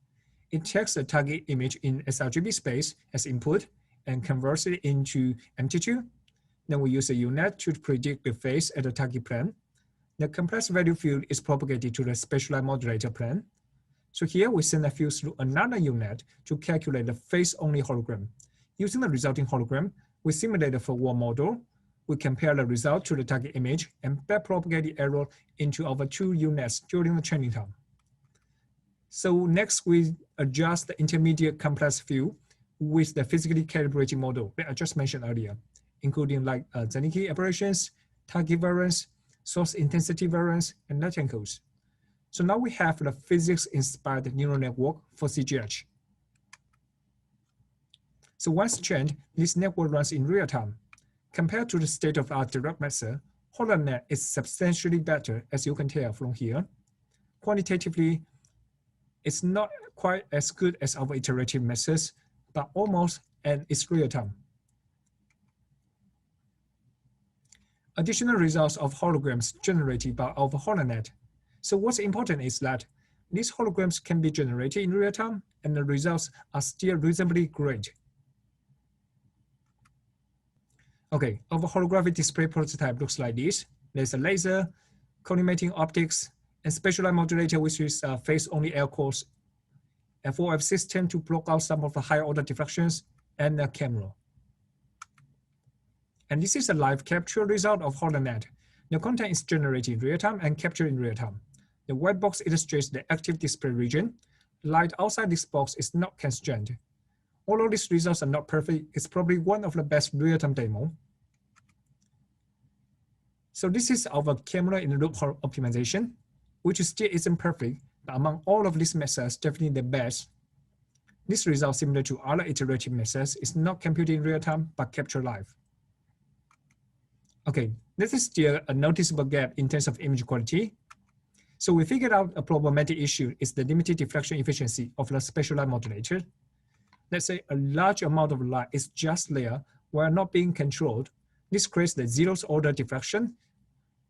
It takes the target image in sRGB space as input and converts it into amplitude. Then we use a UNet to predict the phase at the target plane. The compressed value field is propagated to the spatial light modulator plane. So here we send a field through another UNet to calculate the phase-only hologram. Using the resulting hologram, we simulate the forward model. We compare the result to the target image and backpropagate the error into our two UNets during the training time. So next, we adjust the intermediate compressed field with the physically calibrated model that I just mentioned earlier, including like Zanicki aberrations, target variance, source intensity variance, and light angles. So now we have the physics-inspired neural network for CGH. So once trained, this network runs in real time. Compared to the state-of-the-art direct method, HoloNet is substantially better, as you can tell from here. Quantitatively, it's not quite as good as our iterative methods, but almost, and it's real time. Additional results of holograms generated by our HoloNet. So what's important is that these holograms can be generated in real time, and the results are still reasonably great. Okay, our holographic display prototype looks like this. There's a laser, collimating optics, and spatial light modulator, which is a phase-only air course, a 4F system to block out some of the higher order diffractions, and a camera. And this is a live capture result of HoloNet. The content is generated in real time and captured in real time. The white box illustrates the active display region. Light outside this box is not constrained. Although these results are not perfect, it's probably one of the best real-time demo. So this is our camera-in-the-loop optimization, which still isn't perfect, but among all of these methods, definitely the best. This result, similar to other iterative methods, is not computed in real time, but captured live. Okay, this is still a noticeable gap in terms of image quality. So we figured out a problematic issue is the limited diffraction efficiency of the spatial light modulator. Let's say a large amount of light is just there while not being controlled. This creates the zeroth order diffraction,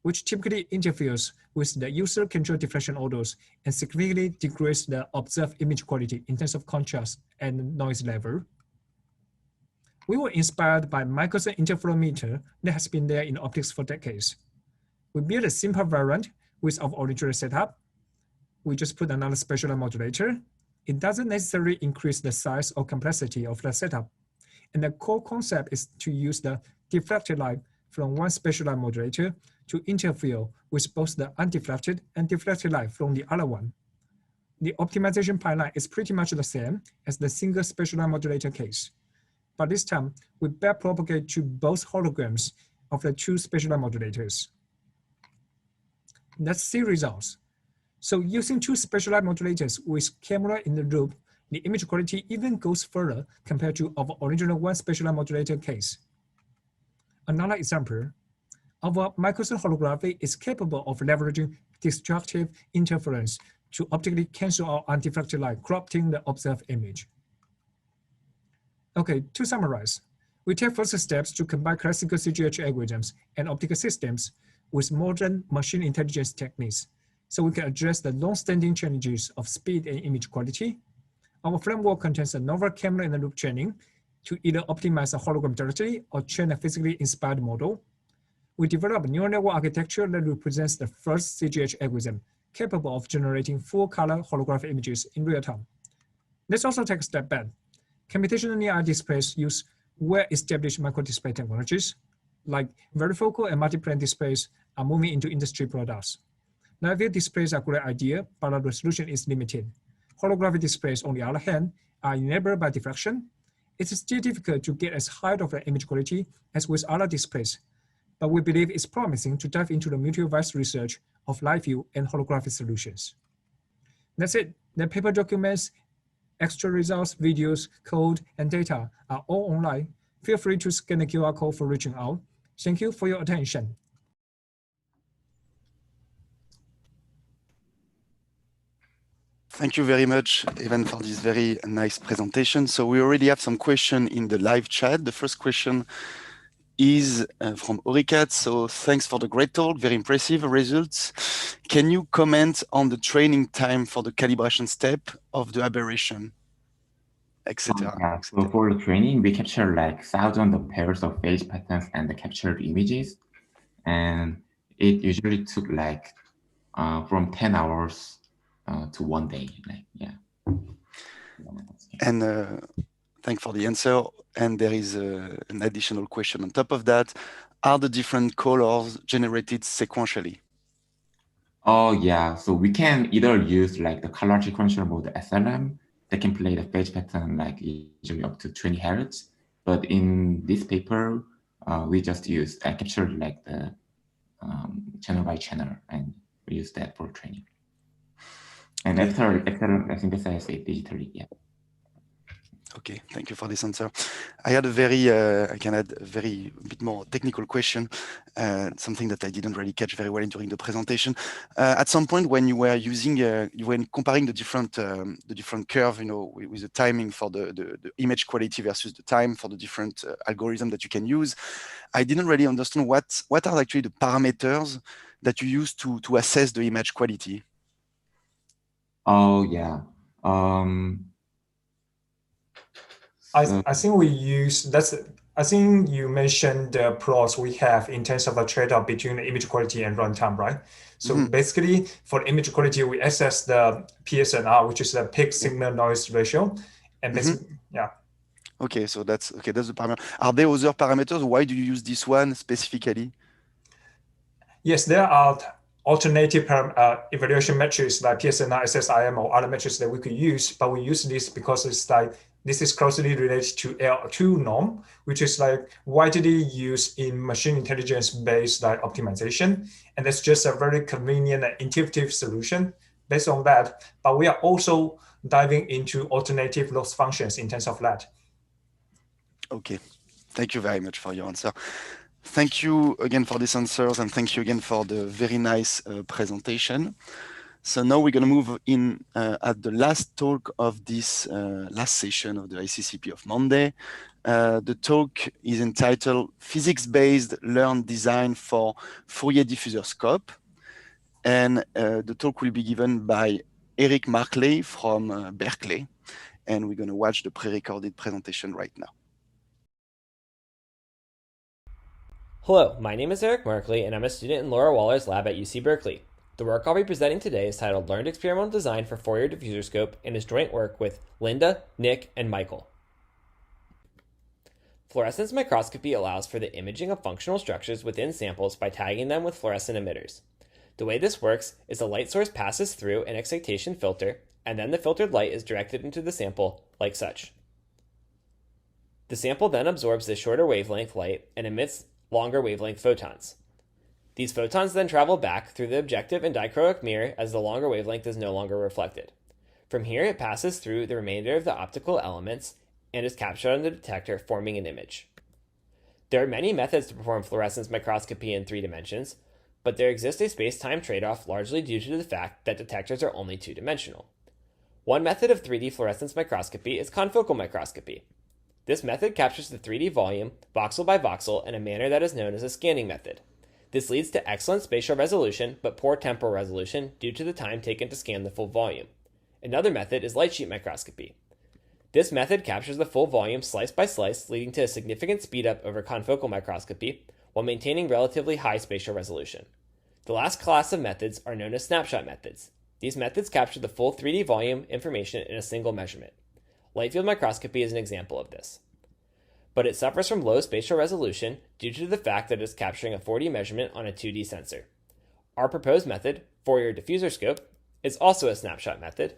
which typically interferes with the user-controlled diffraction orders and significantly degrades the observed image quality in terms of contrast and noise level. We were inspired by Michelson interferometer that has been there in optics for decades. We built a simple variant with our original setup. We just put another spatial light modulator. It doesn't necessarily increase the size or complexity of the setup. And the core concept is to use the deflected light from one spatial light modulator to interfere with both the undeflected and deflected light from the other one. The optimization pipeline is pretty much the same as the single spatial light modulator case. But this time, we backpropagate to both holograms of the two spatial light modulators. Let's see results. So using two spatial light modulators with camera in the loop, the image quality even goes further compared to our original one spatial light modulator case. Another example, our Michelson holography is capable of leveraging destructive interference to optically cancel out undeflected light, corrupting the observed image. Okay, to summarize, we take first steps to combine classical CGH algorithms and optical systems with modern machine intelligence techniques, so we can address the long-standing challenges of speed and image quality. Our framework contains a novel camera-in-the-loop training to either optimize a hologram directly or train a physically inspired model. we developed a neural network architecture that represents the first CGH algorithm capable of generating full-color holographic images in real time. Let's also take a step back. Computational AI displays use well-established microdisplay technologies, like varifocal and multiplane displays are moving into industry products. Live view displays are a great idea, but the resolution is limited. Holographic displays, on the other hand, are enabled by diffraction. It is still difficult to get as high of an image quality as with other displays, but we believe it's promising to dive into the multi-device research of live view and holographic solutions. That's it. The paper documents, extra results, videos, code, and data are all online. Feel free to scan the QR code for reaching out. Thank you for your attention. Thank you very much, Evan, for this very nice presentation. So we already have some questions in the live chat. The first question is from Oricat. So thanks for the great talk, very impressive results. Can you comment on the training time for the calibration step of the aberration, etc.? Yeah, so for the training, we capture like thousands of pairs of phase patterns and the captured images. And it usually took like from 10 hours to 1 day. Like, yeah. And thanks for the answer. And there is an additional question on top of that. Are the different colors generated sequentially? Oh, yeah. So we can either use like the color sequential mode SLM that can play the phase pattern like usually up to 20 hertz. But in this paper, we just used, I captured like the channel by channel, and we use that for training. And after I synthesize it digitally, yeah. Okay, thank you for this answer. I had a very, I can add a bit more technical question, something that I didn't really catch very well during the presentation. At some point when you were using, you were comparing the different curve, with the timing for the image quality versus the time for the different algorithm that you can use. I didn't really understand what are actually the parameters that you use to assess the image quality. Oh, yeah. I think we use, I think you mentioned the plots we have in terms of a trade-off between the image quality and runtime, right? So basically, for image quality, we assess the PSNR, which is the peak signal noise ratio, and basically, yeah. Okay, so that's the parameter. Are there other parameters? Why do you use this one specifically? Yes, there are alternative evaluation metrics like PSNR, SSIM, or other metrics that we could use, but we use this because it's like this is closely related to L2 norm, which is like widely used in machine intelligence-based like optimization, and that's just a very convenient and intuitive solution based on that. But we are also diving into alternative loss functions in terms of that. Okay, thank you very much for your answer. Thank you again for these answers, and thank you again for the very nice presentation. So now we're going to move in at the last talk of this last session of the ICCP of Monday. The talk is entitled Physics-Based Learned Design for Fourier DiffuserScope. And the talk will be given by Eric Markley from Berkeley. And we're going to watch the pre-recorded presentation right now. Hello, my name is Eric Markley, and I'm a student in Laura Waller's lab at UC Berkeley. The work I'll be presenting today is titled Learned Experimental Design for Fourier DiffuserScope and is joint work with Linda, Nick, and Michael. Fluorescence microscopy allows for the imaging of functional structures within samples by tagging them with fluorescent emitters. The way this works is the light source passes through an excitation filter, and then the filtered light is directed into the sample, like such. The sample then absorbs the shorter wavelength light and emits longer wavelength photons. These photons then travel back through the objective and dichroic mirror as the longer wavelength is no longer reflected. From here, it passes through the remainder of the optical elements and is captured on the detector, forming an image. There are many methods to perform fluorescence microscopy in 3 dimensions, but there exists a space-time trade-off largely due to the fact that detectors are only 2-dimensional. One method of 3D fluorescence microscopy is confocal microscopy. This method captures the 3D volume, voxel by voxel, in a manner that is known as a scanning method. This leads to excellent spatial resolution, but poor temporal resolution due to the time taken to scan the full volume. Another method is light sheet microscopy. This method captures the full volume slice by slice, leading to a significant speedup over confocal microscopy, while while maintaining relatively high spatial resolution. The last class of methods are known as snapshot methods. These methods capture the full 3D volume information in a single measurement. Light field microscopy is an example of this. But it suffers from low spatial resolution due to the fact that it's capturing a 4D measurement on a 2D sensor. Our proposed method, Fourier DiffuserScope, is also a snapshot method,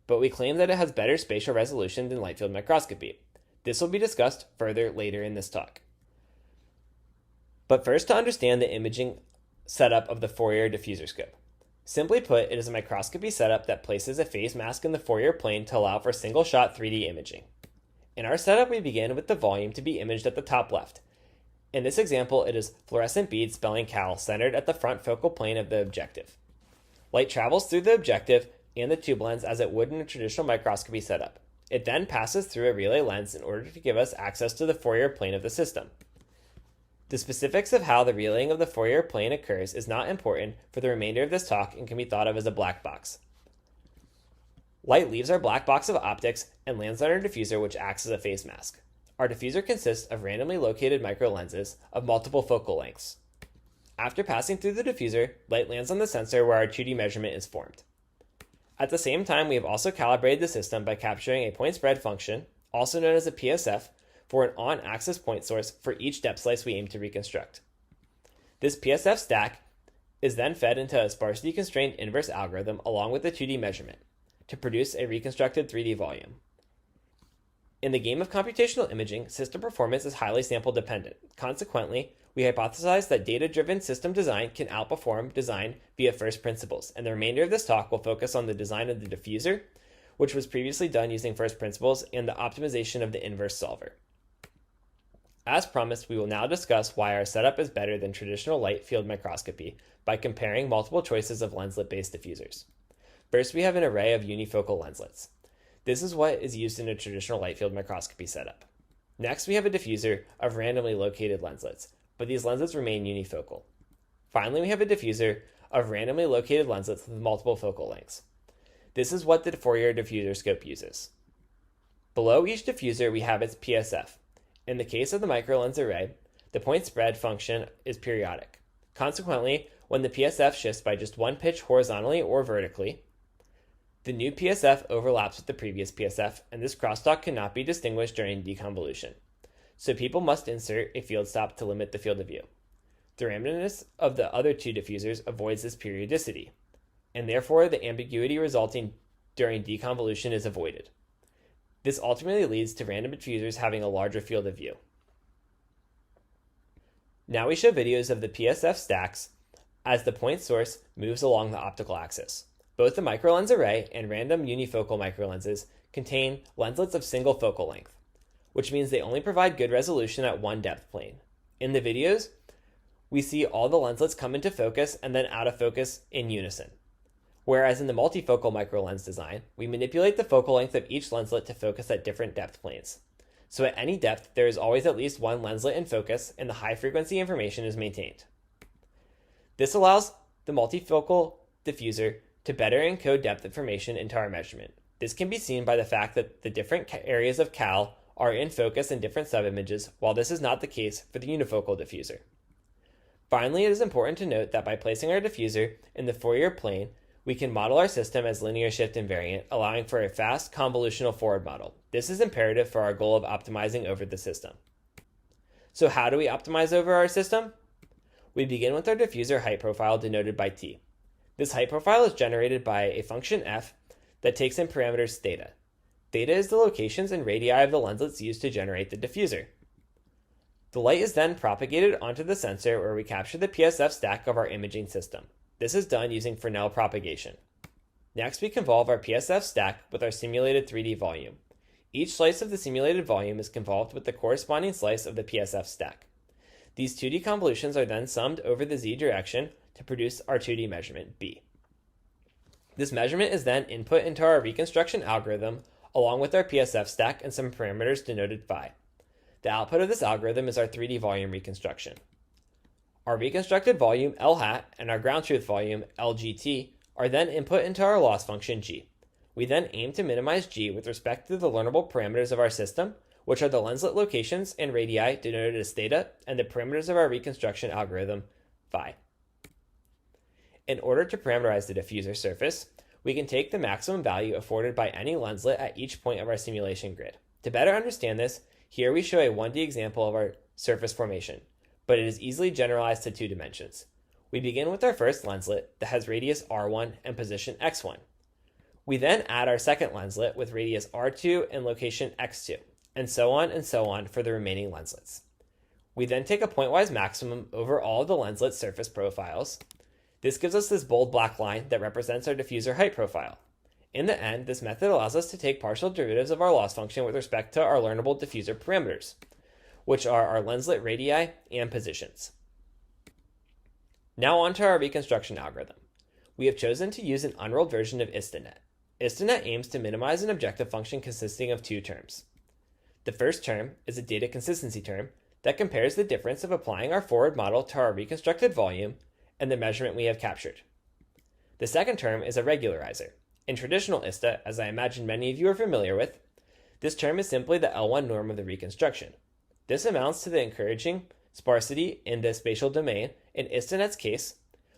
but we claim that it has better spatial resolution than light field microscopy. This will be discussed further later in this talk. But first, to understand the imaging setup of the Fourier DiffuserScope. Simply put, it is a microscopy setup that places a phase mask in the Fourier plane to allow for single-shot 3D imaging. In our setup, we begin with the volume to be imaged at the top left. In this example, it is fluorescent beads spelling cal centered at the front focal plane of the objective. Light travels through the objective and the tube lens as it would in a traditional microscopy setup. It then passes through a relay lens in order to give us access to the Fourier plane of the system. The specifics of how the relaying of the Fourier plane occurs is not important for the remainder of this talk and can be thought of as a black box. Light leaves our black box of optics and lands on our diffuser, which acts as a face mask. Our diffuser consists of randomly located microlenses of multiple focal lengths. After passing through the diffuser, light lands on the sensor where our 2D measurement is formed. At the same time, we have also calibrated the system by capturing a point spread function, also known as a PSF, for an on-axis point source for each depth slice we aim to reconstruct. This PSF stack is then fed into a sparsity-constrained inverse algorithm along with the 2D measurement to produce a reconstructed 3D volume. In the game of computational imaging, system performance is highly sample dependent. Consequently, we hypothesize that data-driven system design can outperform design via first principles, and the remainder of this talk will focus on the design of the diffuser, which was previously done using first principles, and the optimization of the inverse solver. As promised, we will now discuss why our setup is better than traditional light field microscopy by comparing multiple choices of lenslet-based diffusers. First, we have an array of unifocal lenslets. This is what is used in a traditional light field microscopy setup. Next, we have a diffuser of randomly located lenslets, but these lenslets remain unifocal. Finally, we have a diffuser of randomly located lenslets with multiple focal lengths. This is what the Fourier DiffuserScope uses. Below each diffuser, we have its PSF. In the case of the microlens array, the point spread function is periodic. Consequently, when the PSF shifts by just one pitch horizontally or vertically, the new PSF overlaps with the previous PSF, and this crosstalk cannot be distinguished during deconvolution. So people must insert a field stop to limit the field of view. The randomness of the other two diffusers avoids this periodicity, and therefore the ambiguity resulting during deconvolution is avoided. This ultimately leads to random diffusers having a larger field of view. Now we show videos of the PSF stacks as the point source moves along the optical axis. Both the microlens array and random unifocal microlenses contain lenslets of single focal length, which means they only provide good resolution at one depth plane. In the videos, we see all the lenslets come into focus and then out of focus in unison. Whereas in the multifocal microlens design, we manipulate the focal length of each lenslet to focus at different depth planes. So at any depth, there is always at least one lenslet in focus and the high frequency information is maintained. This allows the multifocal diffuser to better encode depth information into our measurement. This can be seen by the fact that the different areas of cal are in focus in different subimages, while this is not the case for the unifocal diffuser. Finally, it is important to note that by placing our diffuser in the Fourier plane, we can model our system as linear shift invariant, allowing for a fast convolutional forward model. This is imperative for our goal of optimizing over the system. So how do we optimize over our system? We begin with our diffuser height profile denoted by t. This height profile is generated by a function f that takes in parameters theta. Theta is the locations and radii of the lenslets used to generate the diffuser. The light is then propagated onto the sensor where we capture the PSF stack of our imaging system. This is done using Fresnel propagation. Next, we convolve our PSF stack with our simulated 3D volume. Each slice of the simulated volume is convolved with the corresponding slice of the PSF stack. These 2D convolutions are then summed over the z direction to produce our 2D measurement, B. This measurement is then input into our reconstruction algorithm along with our PSF stack and some parameters denoted phi. The output of this algorithm is our 3D volume reconstruction. Our reconstructed volume, L hat, and our ground truth volume, LGT, are then input into our loss function, G. We then aim to minimize G with respect to the learnable parameters of our system, which are the lenslet locations and radii denoted as theta, and the parameters of our reconstruction algorithm, phi. In order to parameterize the diffuser surface, we can take the maximum value afforded by any lenslet at each point of our simulation grid. To better understand this, here we show a 1D example of our surface formation, but it is easily generalized to 2 dimensions. We begin with our first lenslet that has radius r1 and position x1. We then add our second lenslet with radius r2 and location x2, and so on for the remaining lenslets. We then take a pointwise maximum over all of the lenslet surface profiles. This gives us this bold black line that represents our diffuser height profile. In the end, this method allows us to take partial derivatives of our loss function with respect to our learnable diffuser parameters, which are our lenslet radii and positions. Now on to our reconstruction algorithm. We have chosen to use an unrolled version of ISTANet. ISTANet aims to minimize an objective function consisting of 2 terms. The first term is a data consistency term that compares the difference of applying our forward model to our reconstructed volume and the measurement we have captured. The second term is a regularizer. In traditional ISTA, as I imagine many of you are familiar with, this term is simply the L1 norm of the reconstruction. This amounts to the encouraging sparsity in the spatial domain. In ISTANet's case,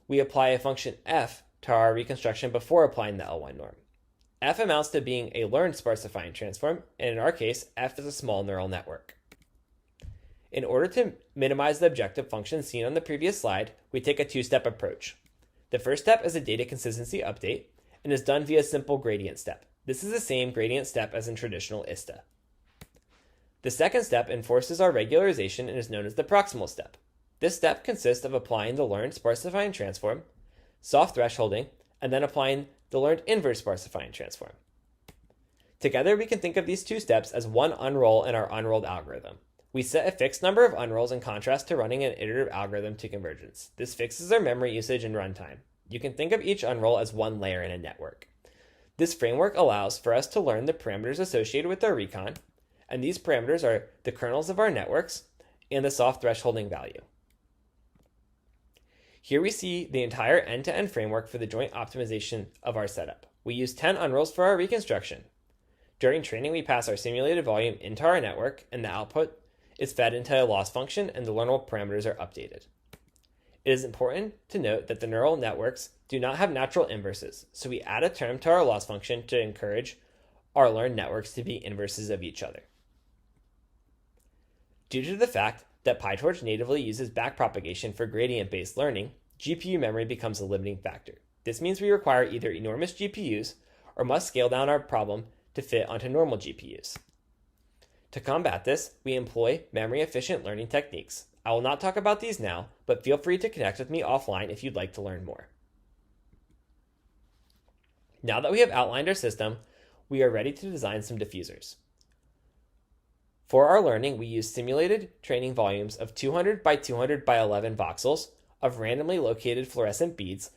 we apply a function f to our reconstruction before applying the L1 norm. F amounts to being a learned sparsifying transform, and in our case, f is a small neural network. In order to minimize the objective function seen on the previous slide, we take a 2-step approach. The first step is a data consistency update and is done via a simple gradient step. This is the same gradient step as in traditional ISTA. The second step enforces our regularization and is known as the proximal step. This step consists of applying the learned sparsifying transform, soft thresholding, and then applying the learned inverse sparsifying transform. Together, we can think of these 2 steps as one unroll in our unrolled algorithm. We set a fixed number of unrolls in contrast to running an iterative algorithm to convergence. This fixes our memory usage and runtime. You can think of each unroll as one layer in a network. This framework allows for us to learn the parameters associated with our recon, and these parameters are the kernels of our networks and the soft thresholding value. Here we see the entire end-to-end framework for the joint optimization of our setup. We use 10 unrolls for our reconstruction. During training, we pass our simulated volume into our network, and the output is fed into a loss function, and the learnable parameters are updated. It is important to note that the neural networks do not have natural inverses, so we add a term to our loss function to encourage our learned networks to be inverses of each other. Due to the fact that PyTorch natively uses backpropagation for gradient-based learning, GPU memory becomes a limiting factor. This means we require either enormous GPUs or must scale down our problem to fit onto normal GPUs. To combat this, we employ memory-efficient learning techniques. I will not talk about these now, but feel free to connect with me offline if you'd like to learn more. Now that we have outlined our system, we are ready to design some diffusers. For our learning, we use simulated training volumes of 200 by 200 by 11 voxels of randomly located fluorescent beads,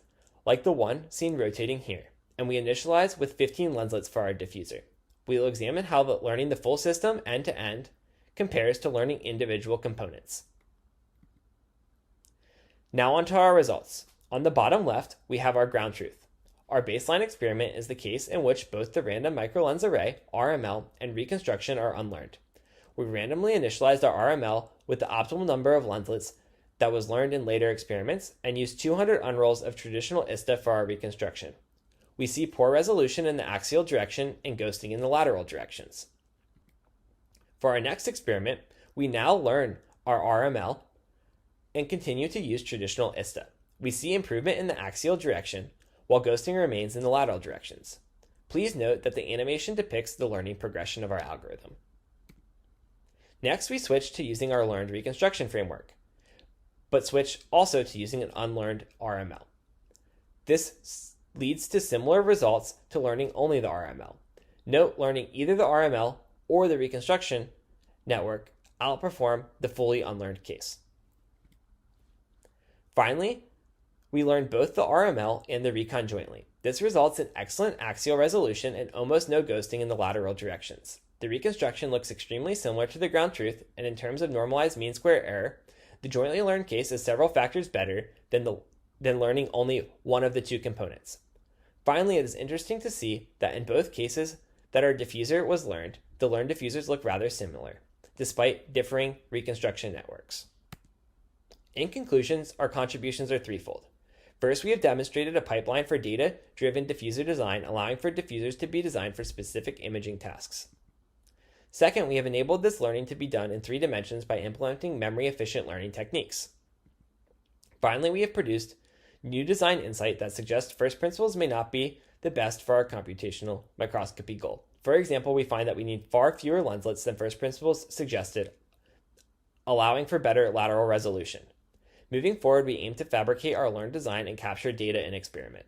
like the one seen rotating here, and we initialize with 15 lenslets for our diffuser. We will examine how learning the full system end-to-end compares to learning individual components. Now on to our results. On the bottom left, we have our ground truth. Our baseline experiment is the case in which both the random microlens array, RML, and reconstruction are unlearned. We randomly initialized our RML with the optimal number of lenslets that was learned in later experiments and used 200 unrolls of traditional ISTA for our reconstruction. We see poor resolution in the axial direction and ghosting in the lateral directions. For our next experiment, we now learn our RML and continue to use traditional ISTA. We see improvement in the axial direction, while ghosting remains in the lateral directions. Please note that the animation depicts the learning progression of our algorithm. Next, we switch to using our learned reconstruction framework, but switch also to using an unlearned RML. This leads to similar results to learning only the RML. Note, learning either the RML or the reconstruction network outperform the fully unlearned case. Finally, we learn both the RML and the recon jointly. This results in excellent axial resolution and almost no ghosting in the lateral directions. The reconstruction looks extremely similar to the ground truth, and in terms of normalized mean square error, the jointly learned case is several factors better than learning only one of the 2 components. Finally, it is interesting to see that in both cases that our diffuser was learned, the learned diffusers look rather similar, despite differing reconstruction networks. In conclusions, our contributions are threefold. First, we have demonstrated a pipeline for data-driven diffuser design, allowing for diffusers to be designed for specific imaging tasks. Second, we have enabled this learning to be done in 3 dimensions by implementing memory-efficient learning techniques. Finally, we have produced new design insight that suggests first principles may not be the best for our computational microscopy goal. For example, we find that we need far fewer lenslets than first principles suggested, allowing for better lateral resolution. Moving forward, we aim to fabricate our learned design and capture data in experiment.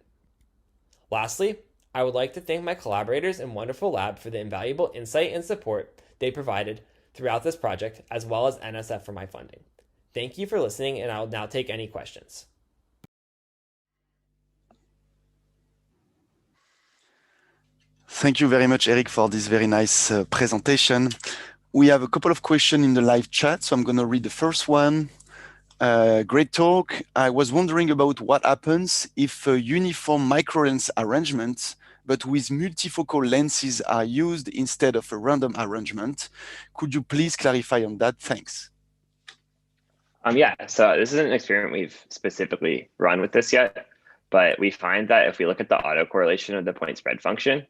Lastly, I would like to thank my collaborators in Wonderful Lab for the invaluable insight and support they provided throughout this project, as well as NSF for my funding. Thank you for listening, and I will now take any questions. Thank you very much, Eric, for this very nice presentation. We have a couple of questions in the live chat, so I'm going to read the first one. Great talk. I was wondering about what happens if a uniform microlens arrangement, but with multifocal lenses are used instead of a random arrangement. Could you please clarify on that? Thanks. Yeah, so this is an experiment we've specifically run with this yet, but we find that if we look at the autocorrelation of the point spread function,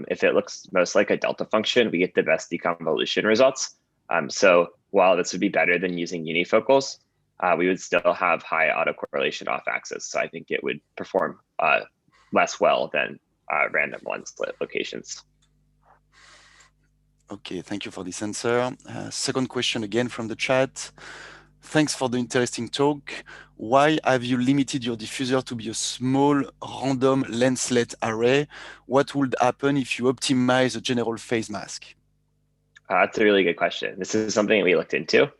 if it looks most like a delta function, we get the best deconvolution results. So while this would be better than using unifocals, we would still have high autocorrelation off axis. So I think it would perform less well than random lenslet locations. Okay, thank you for this answer. Second question again from the chat. Thanks for the interesting talk. Why have you limited your diffuser to be a small random lenslet array? What would happen if you optimize a general phase mask? That's a really good question. This is something we looked into.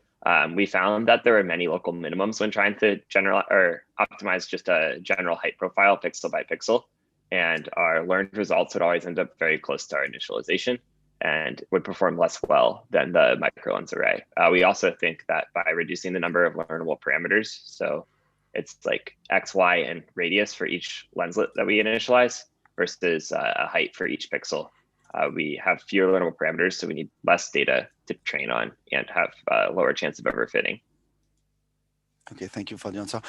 We found that there are many local minimums when trying to optimize just a general height profile pixel by pixel. And our learned results would always end up very close to our initialization and would perform less well than the microlens array. We also think that by reducing the number of learnable parameters, so it's like X, Y, and radius for each lenslet that we initialize versus a height for each pixel, we have fewer learnable parameters, so we need less data to train on and have a lower chance of overfitting. Okay, thank you for the answer.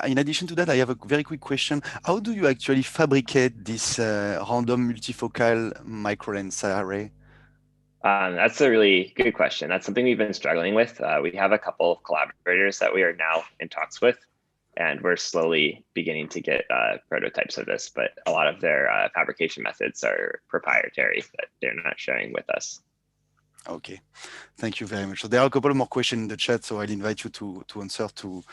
In addition to that, I have a very quick question. How do you actually fabricate this random multifocal microlens array? That's a really good question. That's something we've been struggling with. We have a couple of collaborators that we are now in talks with, and we're slowly beginning to get prototypes of this, but a lot of their fabrication methods are proprietary that they're not sharing with us. Okay, thank you very much. So there are a couple more questions in the chat, so I'll invite you to answer to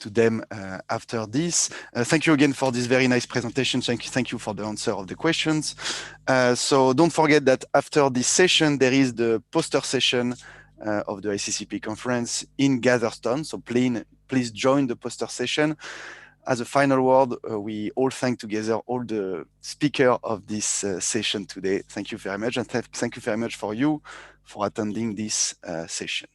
them after this. Thank you again for this very nice presentation. Thank you for the answer of the questions. So don't forget that after this session, there is the poster session of the ICCP conference in Gatherstone. So please join the poster session. As a final word, we all thank together all the speakers of this session today. Thank you very much, and thank you very much for attending this session.